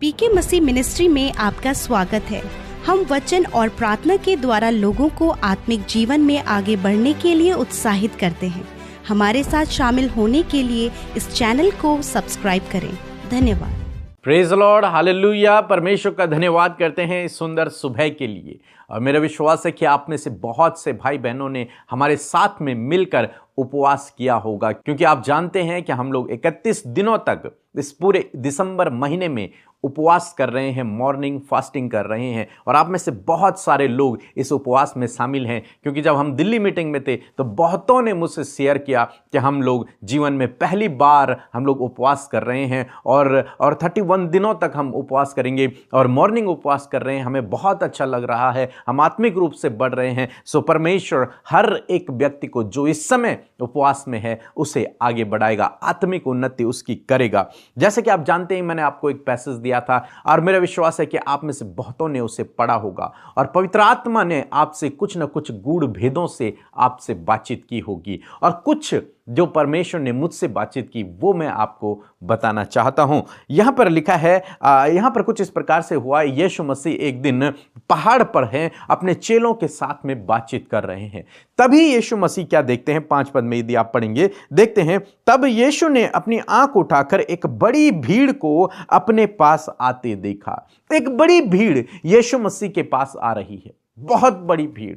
पीके मसीह ministry में आपका स्वागत है। हम वचन और प्रार्थना के द्वारा लोगों को आत्मिक जीवन में आगे बढ़ने के लिए उत्साहित करते हैं। हमारे साथ शामिल होने के लिए इस चैनल को सब्सक्राइब करें। धन्यवाद। Praise Lord, hallelujah. परमेश्वर का धन्यवाद करते हैं इस सुंदर सुबह के लिए। और मेरा विश्वास है कि आप में से बहुत से भाई बहनों ने हमारे साथ में मिलकर उपवास किया होगा, क्योंकि आप जानते हैं कि हम लोग 31 दिनों तक इस पूरे दिसंबर महीने में उपवास कर रहे हैं, मॉर्निंग फास्टिंग कर रहे हैं। और आप में से बहुत सारे लोग इस उपवास में शामिल हैं, क्योंकि जब हम दिल्ली मीटिंग में थे तो बहुतों ने मुझसे शेयर किया कि हम लोग जीवन में पहली बार हम लोग उपवास कर रहे हैं और 31 दिनों तक हम उपवास करेंगे और मॉर्निंग उपवास कर रहे हैं। हमें बहुत अच्छा लग रहा है, हम आत्मिक रूप से बढ़ रहे हैं। सो परमेश्वर हर एक व्यक्ति को जो इस समय उपवास में है उसे आगे बढ़ाएगा, आत्मिक उन्नति उसकी करेगा। जैसे कि आप जानते हैं, मैंने आपको एक पैसेज दिया था और मेरा विश्वास है कि आप में से बहुतों ने उसे पढ़ा होगा और पवित्र आत्मा ने आपसे कुछ न कुछ गूढ़ भेदों से आपसे बातचीत की होगी और कुछ जो परमेश्वर ने मुझसे बातचीत की वो मैं आपको बताना चाहता हूं। यहां पर लिखा है, यहां पर कुछ इस प्रकार से हुआ। यीशु मसीह एक दिन पहाड़ पर हैं, अपने चेलों के साथ में बातचीत कर रहे हैं। तभी यीशु मसीह क्या देखते हैं, 5 पद में यदि आप पढ़ेंगे, देखते हैं, तब यीशु ने अपनी आंख उठाकर एक बड़ी भीड़ को अपने पास आते देखा। एक बड़ी भीड़ यीशु मसीह के पास आ रही है, बहुत बड़ी भीड़।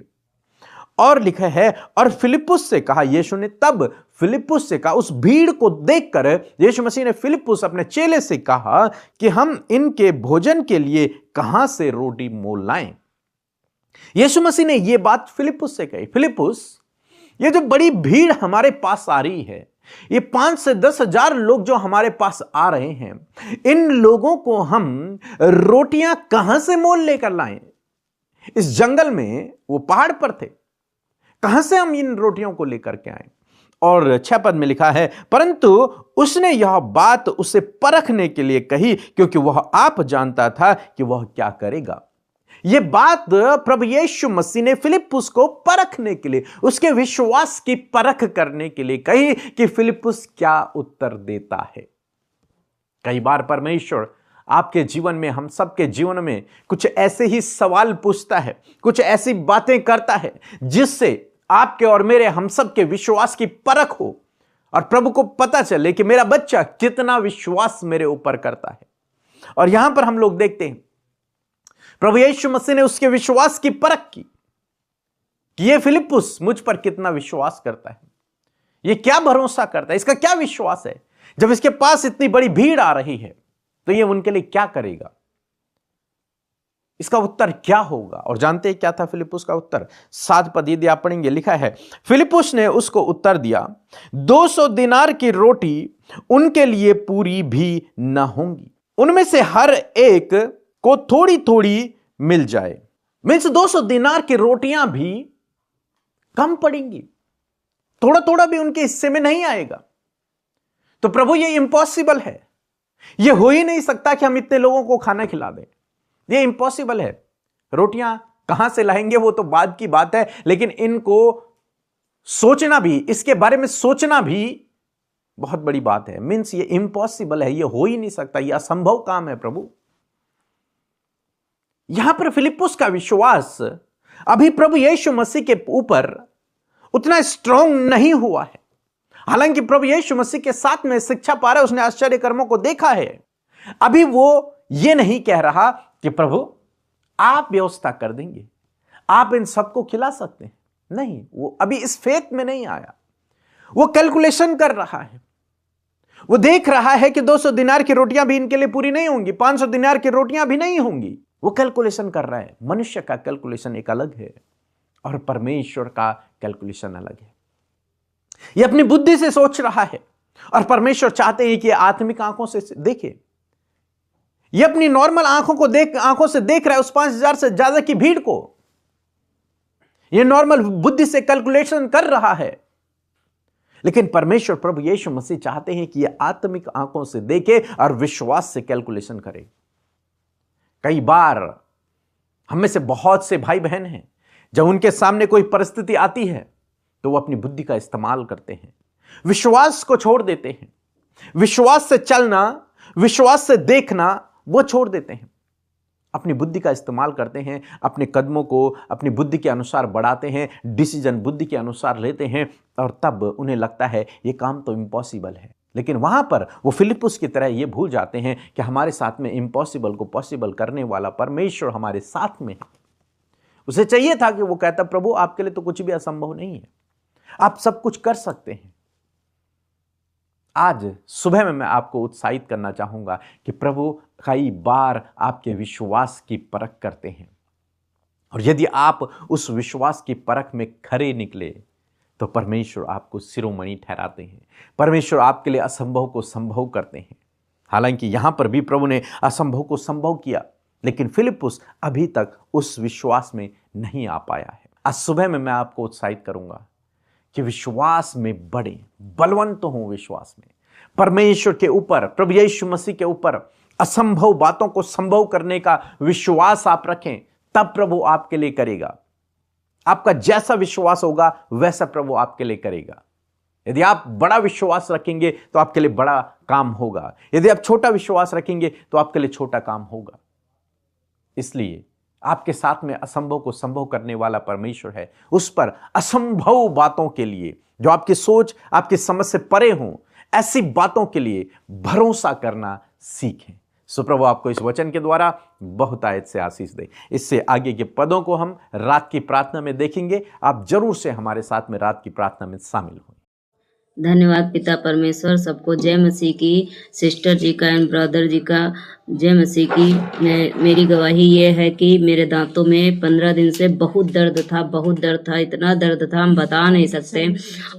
और लिखा है, और फिलिप्पुस से कहा, यीशु ने तब फिलिप्पुस से कहा, उस भीड़ को देखकर यीशु मसीह ने फिलिप्पुस अपने चेले से कहा कि हम इनके भोजन के लिए कहां से रोटी मोल लाएं। यीशु मसीह ने यह बात फिलिप्पुस से कही, फिलिप्पुस, ये जो बड़ी भीड़ हमारे पास आ रही है, ये 5 से 10 हजार लोग जो हमारे पास आ रहे हैं, इन लोगों को हम रोटियां कहां से मोल लेकर लाएं। इस जंगल में वो पहाड़ पर थे, कहां से हम इन रोटियों को लेकर के आए। और 6 पद में लिखा है, परंतु उसने यह बात उसे परखने के लिए कही, क्योंकि वह आप जानता था कि वह क्या करेगा। यह बात प्रभु यीशु मसीह ने फिलिप्पुस को परखने के लिए, उसके विश्वास की परख करने के लिए कही कि फिलिप्पुस क्या उत्तर देता है। कई बार परमेश्वर आपके जीवन में, हम सबके जीवन में कुछ ऐसे ही सवाल पूछता है, कुछ ऐसी बातें करता है जिससे आपके और मेरे, हम सब के विश्वास की परख हो और प्रभु को पता चले कि मेरा बच्चा कितना विश्वास मेरे ऊपर करता है। और यहां पर हम लोग देखते हैं प्रभु यीशु मसीह ने उसके विश्वास की परख की कि यह फिलिप्पुस मुझ पर कितना विश्वास करता है, यह क्या भरोसा करता है, इसका क्या विश्वास है। जब इसके पास इतनी बड़ी भीड़ आ रही है तो यह उनके लिए क्या करेगा, इसका उत्तर क्या होगा। और जानते हैं क्या था फिलिप्पुस का उत्तर? 7 पद यदि आप पढ़ेंगे, लिखा है, फिलिप्पुस ने उसको उत्तर दिया, 200 दिनार की रोटी उनके लिए पूरी भी न होंगी, उनमें से हर एक को थोड़ी थोड़ी मिल जाए। मीन्स 200 दिनार की रोटियां भी कम पड़ेंगी, थोड़ा थोड़ा भी उनके हिस्से में नहीं आएगा। तो प्रभु, ये इम्पॉसिबल है, ये हो ही नहीं सकता कि हम इतने लोगों को खाना खिला दें, ये इम्पॉसिबल है। रोटियां कहां से लाएंगे वो तो बाद की बात है, लेकिन इनको सोचना भी, इसके बारे में सोचना भी बहुत बड़ी बात है। मीन्स ये इम्पॉसिबल है, ये हो ही नहीं सकता, ये असंभव काम है प्रभु। यहां पर फिलिप्पुस का विश्वास अभी प्रभु यीशु मसीह के ऊपर उतना स्ट्रांग नहीं हुआ है। हालांकि प्रभु यीशु मसीह के साथ में शिक्षा पा रहा है, उसने आश्चर्य कर्मों को देखा है। अभी वो ये नहीं कह रहा कि प्रभु आप व्यवस्था कर देंगे, आप इन सबको खिला सकते हैं। नहीं, वो अभी इस फेथ में नहीं आया। वो कैलकुलेशन कर रहा है, वो देख रहा है कि 200 दिनार की रोटियां भी इनके लिए पूरी नहीं होंगी, 500 दिनार की रोटियां भी नहीं होंगी। वो कैलकुलेशन कर रहा है। मनुष्य का कैलकुलेशन एक अलग है और परमेश्वर का कैलकुलेशन अलग है। ये अपनी बुद्धि से सोच रहा है और परमेश्वर चाहते हैं कि आत्मिक आंखों से देखे। ये अपनी नॉर्मल आंखों से देख रहा है उस 5000 से ज्यादा की भीड़ को। ये नॉर्मल बुद्धि से कैलकुलेशन कर रहा है, लेकिन परमेश्वर प्रभु यीशु मसीह चाहते हैं कि ये आत्मिक आंखों से देखे और विश्वास से कैलकुलेशन करे। कई बार हम में से बहुत से भाई बहन हैं, जब उनके सामने कोई परिस्थिति आती है तो वो अपनी बुद्धि का इस्तेमाल करते हैं, विश्वास को छोड़ देते हैं। विश्वास से चलना, विश्वास से देखना वो छोड़ देते हैं, अपनी बुद्धि का इस्तेमाल करते हैं, अपने कदमों को अपनी बुद्धि के अनुसार बढ़ाते हैं, डिसीजन बुद्धि के अनुसार लेते हैं, और तब उन्हें लगता है ये काम तो इम्पॉसिबल है। लेकिन वहाँ पर वो फिलिप्पुस की तरह ये भूल जाते हैं कि हमारे साथ में इम्पॉसिबल को पॉसिबल करने वाला परमेश्वर हमारे साथ में है। उसे चाहिए था कि वो कहता, प्रभु आपके लिए तो कुछ भी असंभव नहीं है, आप सब कुछ कर सकते हैं। आज सुबह में मैं आपको उत्साहित करना चाहूंगा कि प्रभु कई बार आपके विश्वास की परख करते हैं, और यदि आप उस विश्वास की परख में खरे निकले तो परमेश्वर आपको शिरोमणि ठहराते हैं। परमेश्वर आपके लिए असंभव को संभव करते हैं। हालांकि यहां पर भी प्रभु ने असंभव को संभव किया, लेकिन फिलिप्पुस अभी तक उस विश्वास में नहीं आ पाया है। आज सुबह में मैं आपको उत्साहित करूंगा कि विश्वास में बढ़े, बलवंत हो विश्वास में, परमेश्वर के ऊपर, प्रभु यीशु मसीह के ऊपर असंभव बातों को संभव करने का विश्वास आप रखें, तब प्रभु आपके लिए करेगा। आपका जैसा विश्वास होगा वैसा प्रभु आपके लिए करेगा। यदि आप बड़ा विश्वास रखेंगे तो आपके लिए बड़ा काम होगा, यदि आप छोटा विश्वास रखेंगे तो आपके लिए छोटा काम होगा। इसलिए आपके साथ में असंभव को संभव करने वाला परमेश्वर है, उस पर असंभव बातों के लिए, जो आपकी सोच आपकी समझ से परे हों, ऐसी बातों के लिए भरोसा करना सीखें। सो प्रभु आपको इस वचन के द्वारा बहुतायत से आशीष दे। इससे आगे के पदों को हम रात की प्रार्थना में देखेंगे। आप जरूर से हमारे साथ में रात की प्रार्थना में शामिल हों। धन्यवाद पिता परमेश्वर, सबको जय मसीह की। सिस्टर जी का एंड ब्रदर जी का जय मसीह की। मेरी गवाही ये है कि मेरे दांतों में 15 दिन से बहुत दर्द था, इतना दर्द था हम बता नहीं सकते।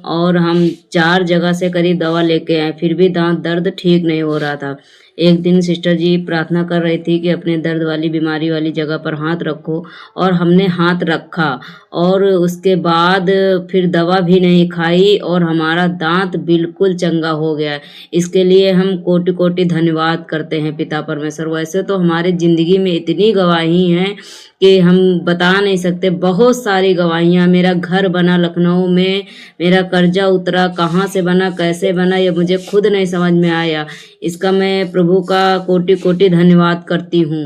और हम 4 जगह से करीब दवा लेके आए, फिर भी दांत दर्द ठीक नहीं हो रहा था। एक दिन सिस्टर जी प्रार्थना कर रही थी कि अपने दर्द वाली बीमारी वाली जगह पर हाथ रखो, और हमने हाथ रखा, और उसके बाद फिर दवा भी नहीं खाई और हमारा दांत बिल्कुल चंगा हो गया। इसके लिए हम कोटि कोटि धन्यवाद करते हैं पिता परमेश्वर। वैसे तो हमारे ज़िंदगी में इतनी गवाही हैं कि हम बता नहीं सकते, बहुत सारी गवाहियाँ। मेरा घर बना लखनऊ में, मेरा कर्जा उतरा, कहाँ से बना कैसे बना ये मुझे खुद नहीं समझ में आया। इसका मैं प्रभु का कोटि कोटि धन्यवाद करती हूँ।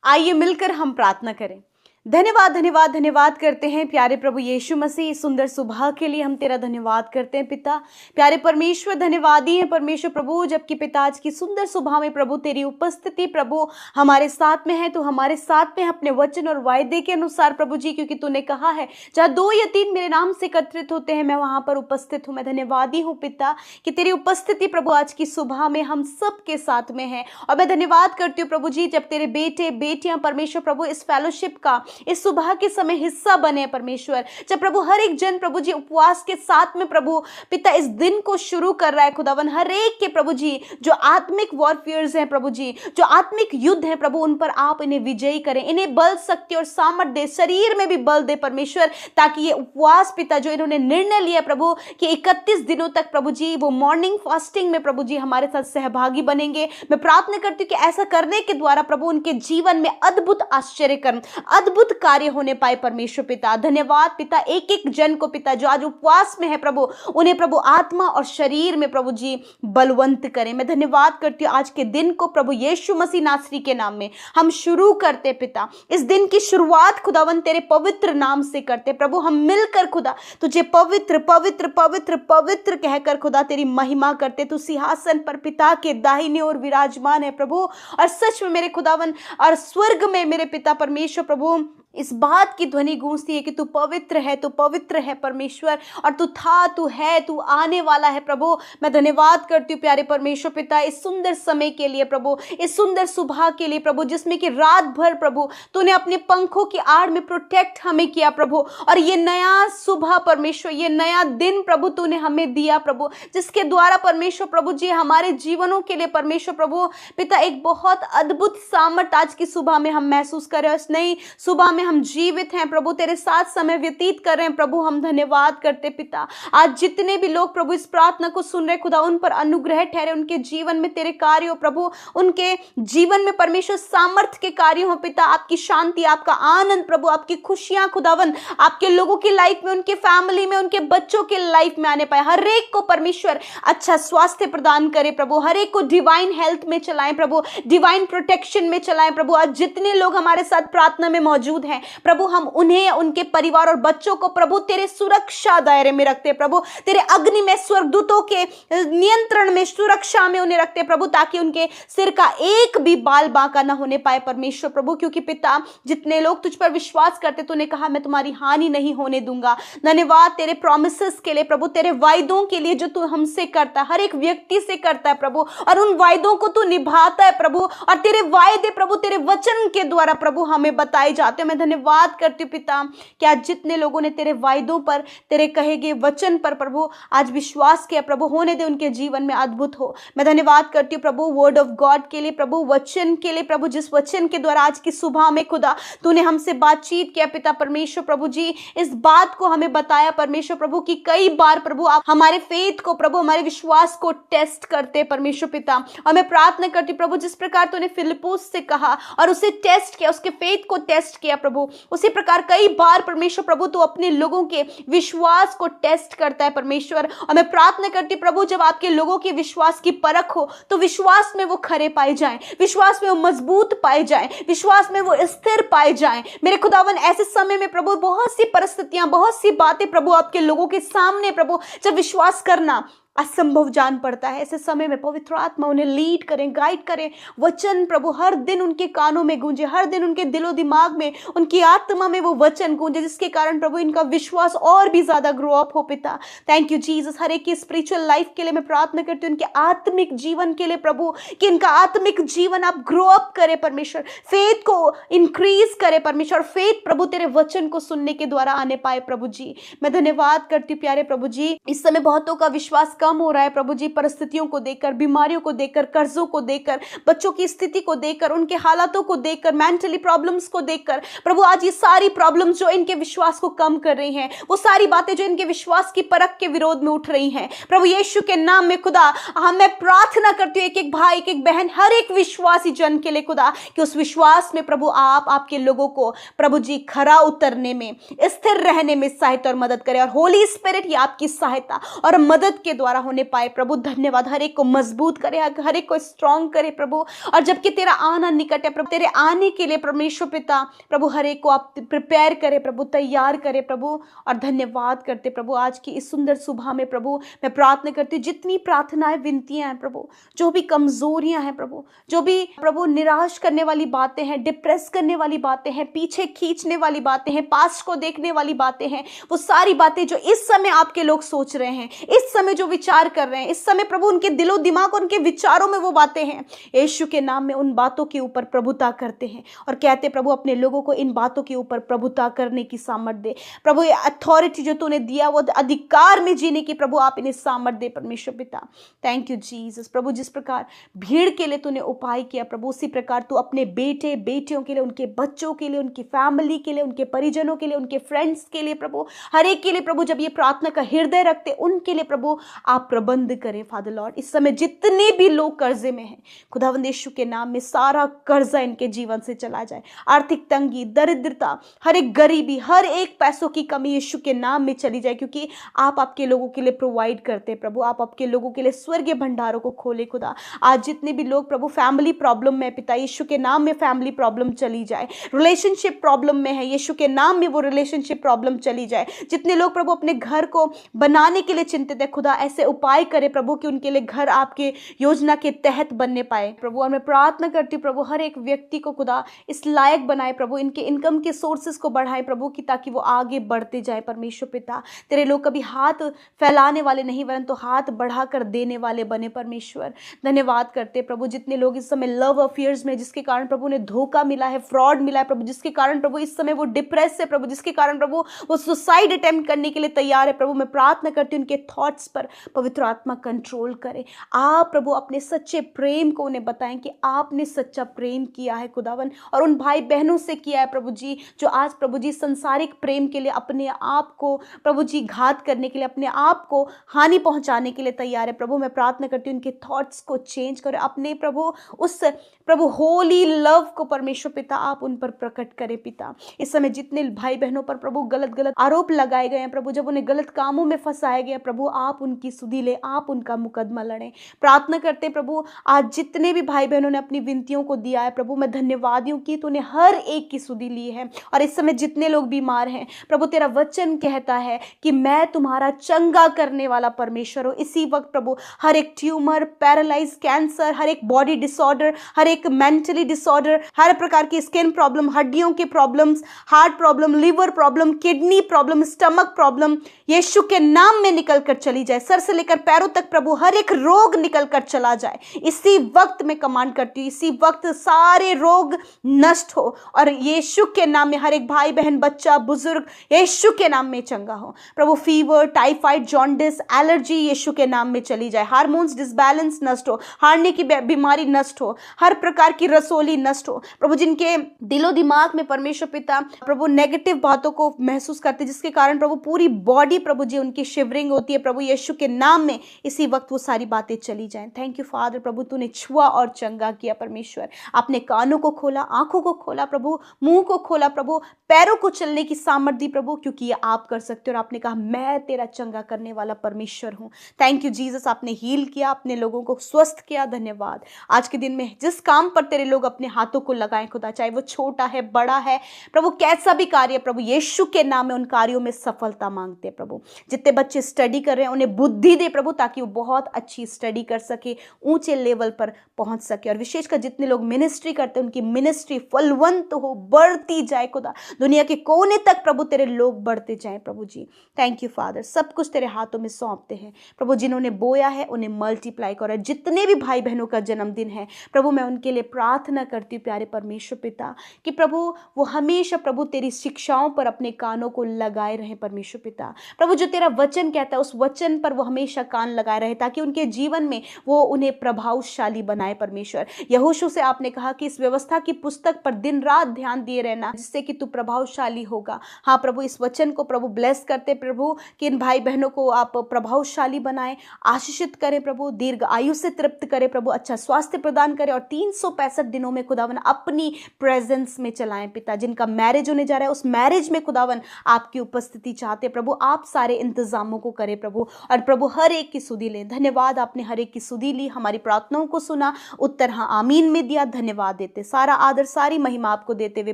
आइए मिलकर हम प्रार्थना करें। धन्यवाद धन्यवाद धन्यवाद करते हैं प्यारे प्रभु यीशु मसीह, इस सुंदर सुबह के लिए हम तेरा धन्यवाद करते हैं पिता। प्यारे परमेश्वर, धन्यवादी है परमेश्वर प्रभु, जबकि पिता आज की सुंदर सुबह में प्रभु तेरी उपस्थिति प्रभु हमारे साथ में है। तो हमारे साथ में अपने वचन और वायदे के अनुसार प्रभु जी, क्योंकि तूने कहा है जहाँ 2 या 3 मेरे नाम से एकत्रित होते हैं मैं वहां पर उपस्थित हूँ। मैं धन्यवादी हूँ पिता कि तेरी उपस्थिति प्रभु आज की सुबह में हम सब के साथ में है। और मैं धन्यवाद करती हूँ प्रभु जी, जब तेरे बेटे बेटियां परमेश्वर प्रभु इस फेलोशिप का इस सुबह के समय हिस्सा बने परमेश्वर, जब प्रभु हर एक जन प्रभु जी उपवास के साथ में प्रभु पिता इस दिन को शुरू कर रहा है खुदावन, हर एक के प्रभु जी जो आत्मिक वॉरफेयर्स हैं प्रभु जी, जो आत्मिक युद्ध है प्रभु, उन पर आप इन्हें विजयी करें, इन्हें बल शक्ति और सामर्थ दे, शरीर में भी बल दे परमेश्वर, ताकि ये उपवास पिता जो इन्होंने निर्णय लिया प्रभु कि 31 दिनों तक प्रभु जी वो मॉर्निंग फास्टिंग में प्रभु जी हमारे साथ सहभागी बनेंगे। मैं प्रार्थना करती हूँ कि ऐसा करने के द्वारा प्रभु उनके जीवन में अद्भुत आश्चर्य कर्म, अद्भुत कार्य होने पाए परमेश्वर पिता। धन्यवाद पिता, एक एक जन को पिता जो आज उपवास में है प्रभु, उन्हें प्रभु आत्मा और शरीर में प्रभु जी बलवंत करें। मैं धन्यवाद करती हूँ आज के दिन को प्रभु यीशु मसीह नासरी के नाम में हम शुरू करते पिता। इस दिन की शुरुआत खुदावन तेरे पवित्र नाम से करते प्रभु। हम मिलकर खुदा तुझे पवित्र पवित्र पवित्र पवित्र कहकर खुदा तेरी महिमा करते। तू सिंहासन पर पिता के दाहिने ओर विराजमान है प्रभु, और सच में मेरे खुदावन और स्वर्ग में मेरे पिता परमेश्वर प्रभु इस बात की ध्वनि गूंजती है कि तू पवित्र है परमेश्वर, और तू था, तू है, तू आने वाला है प्रभु। मैं धन्यवाद करती हूँ प्यारे परमेश्वर पिता इस सुंदर समय के लिए प्रभु, इस सुंदर सुबह के लिए प्रभु, जिसमें कि रात भर प्रभु तूने अपने पंखों की आड़ में प्रोटेक्ट हमें किया प्रभु, और ये नया सुबह परमेश्वर, ये नया दिन प्रभु तूने हमें दिया प्रभु, जिसके द्वारा परमेश्वर प्रभु जी हमारे जीवनों के लिए परमेश्वर प्रभु पिता एक बहुत अद्भुत सामर्थ आज की सुबह में हम महसूस करें। इस नई सुबह में हम जीवित हैं प्रभु, तेरे साथ समय व्यतीत कर रहे हैं प्रभु, हम धन्यवाद करते पिता। आज जितने भी लोग प्रभु इस प्रार्थना को सुन रहे खुदा, उन पर अनुग्रह ठहरे, उनके जीवन में तेरे कार्य हो प्रभु, उनके जीवन में परमेश्वर सामर्थ्य के कार्य हो पिता। आपकी शांति, आपका आनंद प्रभु, आपकी खुशियां खुदावन आपके लोगों की लाइफ में, उनके फैमिली में, उनके बच्चों के लाइफ में आने पाए। हर एक को परमेश्वर अच्छा स्वास्थ्य प्रदान करे प्रभु, हर एक को डिवाइन हेल्थ में चलाएं प्रभु, डिवाइन प्रोटेक्शन में चलाएं प्रभु। आज जितने लोग हमारे साथ प्रार्थना में मौजूद हैं प्रभु, हम उन्हें, उनके परिवार और बच्चों को प्रभु तेरे सुरक्षा दायरे में रखते प्रभु, तेरे अग्नि में, स्वर्गदूतों के नियंत्रण में, सुरक्षा में उन्हें रखते प्रभु, ताकि उनके सिर का एक भी बाल बांका ना होने पाए परमेश्वर प्रभु। क्योंकि पिता, जितने लोग तुझ पर विश्वास करते, तूने कहा मैं तुम्हारी हानि नहीं होने दूंगा। धन्यवाद तेरे प्रॉमिसेस के लिए प्रभु, तेरे वायदों के लिए जो तू हमसे करता है, हर एक व्यक्ति से करता है प्रभु, और उन वायदों को तू निभाता है प्रभु। और तेरे वायदे प्रभु तेरे वचन के द्वारा प्रभु हमें बताए जाते हैं। मैं धन्यवाद करती हूँ पिता कि आज जितने लोगों ने तेरे वायदों पर, तेरे कहे गए वचन पर प्रभु आज विश्वास किया प्रभु, होने दे उनके जीवन में अद्भुत हो। मैं धन्यवाद करती हूँ प्रभु वर्ड ऑफ गॉड के लिए प्रभु, वचन के लिए प्रभु, जिस वचन के द्वारा आज की सुबह में खुदा तूने हमसे बातचीत किया पिता परमेश्वर प्रभु जी। इस बात को हमें बताया परमेश्वर प्रभु कि कई बार प्रभु आप हमारे फेथ को प्रभु, हमारे विश्वास को टेस्ट करते परमेश्वर पिता। और मैं प्रार्थना करती प्रभु, जिस प्रकार तूने फिलिप्पुस से कहा और उसे टेस्ट किया, उसके फेथ को टेस्ट किया प्रभु, उसी प्रकार कई बार परमेश्वर प्रभु तू अपने लोगों के विश्वास को टेस्ट करता है परमेश्वर। और मैं प्रार्थना करती प्रभु, जब आपके लोगों के विश्वास की परख हो तो विश्वास में वो खरे पाए जाएं, विश्वास में वो मजबूत पाए जाएं, विश्वास में वो स्थिर पाए जाएं। मेरे खुदावन, ऐसे समय में प्रभु बहुत सी परिस्थितियां, बहुत सी बातें प्रभु आपके लोगों के सामने प्रभु, जब विश्वास करना असंभव जान पड़ता है, ऐसे समय में पवित्र आत्मा उन्हें लीड करें, गाइड करें। वचन प्रभु हर दिन उनके कानों में गूंजे, हर दिन उनके दिलो दिमाग में, उनकी आत्मा में वो वचन गूंजे, जिसके कारण प्रभु इनका विश्वास और भी ज्यादा ग्रो अप हो पिता। Thank you Jesus. हर एक की स्पिरिचुअल लाइफ के लिए मैं प्रार्थना करती हूँ, उनके आत्मिक जीवन के लिए प्रभु, कि इनका आत्मिक जीवन आप ग्रो अप करे परमेश्वर, फेथ को इंक्रीज करे परमेश्वर, फेथ प्रभु तेरे वचन को सुनने के द्वारा आने पाए प्रभु जी। मैं धन्यवाद करती हूँ प्यारे प्रभु जी। इस समय बहुतों का विश्वास कम हो रहा है प्रभु जी, परिस्थितियों को देखकर, बीमारियों को देखकर, कर्जों को देखकर, बच्चों की स्थिति को देखकर, उनके हालातों को देखकर, मेंटली प्रॉब्लम्स को देखकर प्रभु, आज ये सारी प्रॉब्लम्स जो इनके विश्वास को कम कर रही हैं, वो सारी बातें जो इनके विश्वास की परख के विरोध में उठ रही हैं प्रभु यीशु के नाम में खुदा, मैं प्रार्थना करती हूँ एक एक भाई, एक एक बहन, हर एक विश्वासी जन के लिए खुदा, कि उस विश्वास में प्रभु आप आपके लोगों को प्रभु जी खरा उतरने में, स्थिर रहने में सहायता और मदद करे। और होली स्पिरिट ये आपकी सहायता और मदद के द्वारा होने पाए प्रभु। धन्यवाद। हर एक को मजबूत करे, हर एक को स्ट्रांग करे प्रभु। और जबकि तेरा आना निकट है प्रभु, तेरे आने के लिए परमेश्वर पिता प्रभु हर एक को आप प्रिपेयर करे प्रभु, तैयार करे प्रभु। और धन्यवाद करते प्रभु आज की इस सुंदर सुबह में प्रभु, मैं प्रार्थना करती हूँ जितनी प्रार्थनाएं, विनतियां हैं प्रभु, जो भी कमजोरियां हैं प्रभु, जो भी प्रभु निराश करने वाली बातें हैं, डिप्रेस करने वाली बातें हैं, पीछे खींचने वाली बातें हैं, पास्ट को देखने वाली बातें हैं, वो सारी बातें जो इस समय आपके लोग सोच रहे हैं, इस समय जो विचार कर रहे हैं, इस समय प्रभु उनके दिलो दिमाग, उनके विचारों में वो बातें हैं, यीशु के नाम में उन बातों के ऊपर प्रभुता करते हैं और कहते प्रभु अपने लोगों को इन बातों के ऊपर प्रभुता करने की सामर्थ दे प्रभु। ये अथॉरिटी जो तूने दिया, वो अधिकार में जीने की प्रभु आप इन्हें सामर्थ दे परमेश्वर पिता। Thank you Jesus. प्रभु जिस प्रकार भीड़ के लिए तूने उपाय किया प्रभु, उसी प्रकार तू अपने बेटे बेटियों के लिए, उनके बच्चों के लिए, उनकी फैमिली के लिए, उनके परिजनों के लिए, उनके फ्रेंड्स के लिए प्रभु, हर एक के लिए प्रभु, जब ये प्रार्थना का हृदय रखते उनके लिए प्रभु आप प्रबंध करें फादर लॉर्ड। इस समय जितने भी लोग कर्जे में हैं खुदावंद यीशु के नाम में सारा कर्जा इनके जीवन से चला जाए। आर्थिक तंगी, दरिद्रता, हर एक गरीबी, हर एक पैसों की कमी यीशु के नाम में चली जाए, क्योंकि आप आपके लोगों के लिए प्रोवाइड करते हैं प्रभु। आप आपके लोगों के लिए स्वर्गीय भंडारों को खोले खुदा। आज जितने भी लोग प्रभु फैमिली प्रॉब्लम में पिता यीशु के नाम में फैमिली प्रॉब्लम चली जाए, रिलेशनशिप प्रॉब्लम में है यीशु के नाम में वो रिलेशनशिप प्रॉब्लम चली जाए। जितने लोग प्रभु अपने घर को बनाने के लिए चिंतित है खुदा, ऐसे उपाय करे प्रभु कि उनके लिए घर आपके योजना के तहत बनने पाए प्रभु। और मैं प्रार्थना करती हूँ प्रभु हर एक व्यक्ति को खुदा इस लायक बनाए प्रभु, इनके इनकम के सोर्सेस को बढ़ाए प्रभु, कि ताकि वो आगे बढ़ते जाए परमेश्वर पिता। तेरे लोग कभी हाथ फैलाने वाले नहीं वरन तो हाथ बढ़ाकर देने वाले बने परमेश्वर। धन्यवाद करते प्रभु जितने लोग इस समय लव अफेयर्स में, जिसके कारण प्रभु उन्हें धोखा मिला है, फ्रॉड मिला है प्रभु, जिसके कारण प्रभु इस समय वो डिप्रेस है प्रभु, जिसके कारण प्रभु वो सुसाइड अटेम्प्ट करने के लिए तैयार है प्रभु, मैं प्रार्थना करती हूँ उनके थॉट्स पर पवित्र आत्मा कंट्रोल करे। आप प्रभु अपने सच्चे प्रेम को उन्हें बताएं कि आपने सच्चा प्रेम किया है खुदावन, और उन भाई बहनों से किया है प्रभु जी जो आज प्रभु जी संसारिक प्रेम के लिए अपने आप को प्रभु जी घात करने के लिए, अपने आप को हानि पहुंचाने के लिए तैयार है। प्रभु मैं प्रार्थना करती हूँ उनके थॉट्स को चेंज करो, अपने प्रभु उस प्रभु होली लव को परमेश्वर पिता आप उन पर प्रकट करें पिता। इस समय जितने भाई बहनों पर प्रभु गलत आरोप लगाए गए हैं प्रभु, जब उन्हें गलत कामों में फंसाया गया प्रभु, आप उनकी सुधि ले, आप उनका मुकदमा लड़ें। प्रार्थना करते प्रभु आज जितने भी भाई बहनों ने अपनी विनतियों को दिया है प्रभु, मैं धन्यवाद हूँ कि तूने हर एक की सुधि ली है। और इस समय जितने लोग बीमार हैं प्रभु, तेरा वचन कहता है कि मैं तुम्हारा चंगा करने वाला परमेश्वर हूँ। इसी वक्त प्रभु हर एक ट्यूमर, पैरालाइज, कैंसर, हर एक बॉडी डिसऑर्डर, हर एक मेंटली डिसऑर्डर, हर प्रकार की स्किन प्रॉब्लम, हड्डियों के problems, heart problem, liver problem, kidney problem, stomach problem, Yeshu के नाम में निकल कर चली जाए। सर से लेकर पैरों तक प्रभु हर एक रोग निकल कर चला जाए। इसी वक्त मैं कमांड करती हूँ, इसी वक्त सारे रोग नष्ट हो और यीशु के नाम में हर एक भाई बहन, बच्चा, बुजुर्ग यीशु के नाम में चंगा हो। प्रभु फीवर, टाइफाइड, जॉन्डिस, एलर्जी यीशु के नाम में चली जाए। हार्मोन्स डिसबैलेंस नष्ट हो, हार्ने की बीमारी नष्ट हो, हर प्रकार की रसोली नष्ट हो। प्रभु जिनके दिलो दिमाग में परमेश्वर पिता प्रभु नेगेटिव बातों को महसूस करते, जिसके कारण प्रभु पूरी बॉडी प्रभु जी उनकी शिवरिंग होती है, प्रभु यीशु के नाम में इसी वक्त वो सारी बातें चली जाएं। थैंक यू फादर, प्रभु तूने छुआ और चंगा किया परमेश्वर। आपने कानों को खोला, आंखों को खोला प्रभु, मुंह को खोला प्रभु, पैरों को चलने की सामर्थ दी प्रभु, क्योंकि ये आप कर सकते हो। और आपने कहा मैं तेरा चंगा करने वाला परमेश्वर हूं। थैंक यू जीसस, आपने हील किया, अपने लोगों को स्वस्थ किया। धन्यवाद। आज के दिन में जिस काम पर तेरे लोग अपने हाथों को लगाएं खुदा, चाहे वो छोटा है, बड़ा है प्रभु, कैसा भी कार्य प्रभु यीशु के नाम में उन कार्यों में सफलता मांगते हैं प्रभु। जितने बच्चे स्टडी कर रहे हैं उन्हें बुद्धि दे प्रभु, ताकि वो बहुत अच्छी स्टडी कर सके, ऊंचे लेवल पर पहुंच सके। और विशेषकर जितने लोग मिनिस्ट्री करते हैं उनकी मिनिस्ट्री फलवंत हो, बढ़ती जाए खुदा, दुनिया के कोने तक प्रभु तेरे लोग बढ़ते जाएं प्रभु जी। थैंक यू फादर, सब कुछ तेरे हाथों में सौंपते हैं प्रभु। जिन्होंने बोया है उन्हें मल्टीप्लाई करो। जितने भी भाई बहनों का जन्मदिन है प्रभु, मैं उनके लिए प्रार्थना करती हूँ प्यारे परमेश्वर पिता, कि प्रभु वो हमेशा प्रभु तेरी शिक्षाओं पर अपने कानों को लगाए रहे परमेश्वर पिता। प्रभु जो तेरा वचन कहता है उस वचन पर वो हमेशा कान लगाए रहे, ताकि उनके जीवन में वो उन्हें प्रभावशाली बनाए परमेश्वर। यहोशू से आपने कहा कि इस व्यवस्था की पुस्तक पर दिन रात ध्यान दिए रहना, जिससे कि तू प्रभावशाली होगा। हाँ प्रभु, इस वचन को प्रभु ब्लेस करते प्रभु, कि इन भाई बहनों को आप प्रभावशाली बनाए, आशीषित करें प्रभु, दीर्घ आयु से तृप्त करें प्रभु, अच्छा स्वास्थ्य प्रदान करें, और 365 दिनों में खुदावन अपनी प्रेजेंस में चलाएं पिता। जिनका मैरिज होने जा रहा है उस मैरिज में खुदावन आपकी उपस्थिति चाहते प्रभु, आप सारे इंतजामों को करें प्रभु, और प्रभु हर एक की सुधि लें। धन्यवाद, आपने हर एक की सुधि ली, हमारी प्रार्थनाओं को सुना, उत्तर हाँ आमीन में दिया। धन्यवाद देते, सारा आदर सारी महिमा आपको देते हुए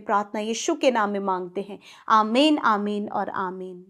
प्रार्थना यीशु के नाम में मांगते हैं। आमीन, आमीन और आमीन।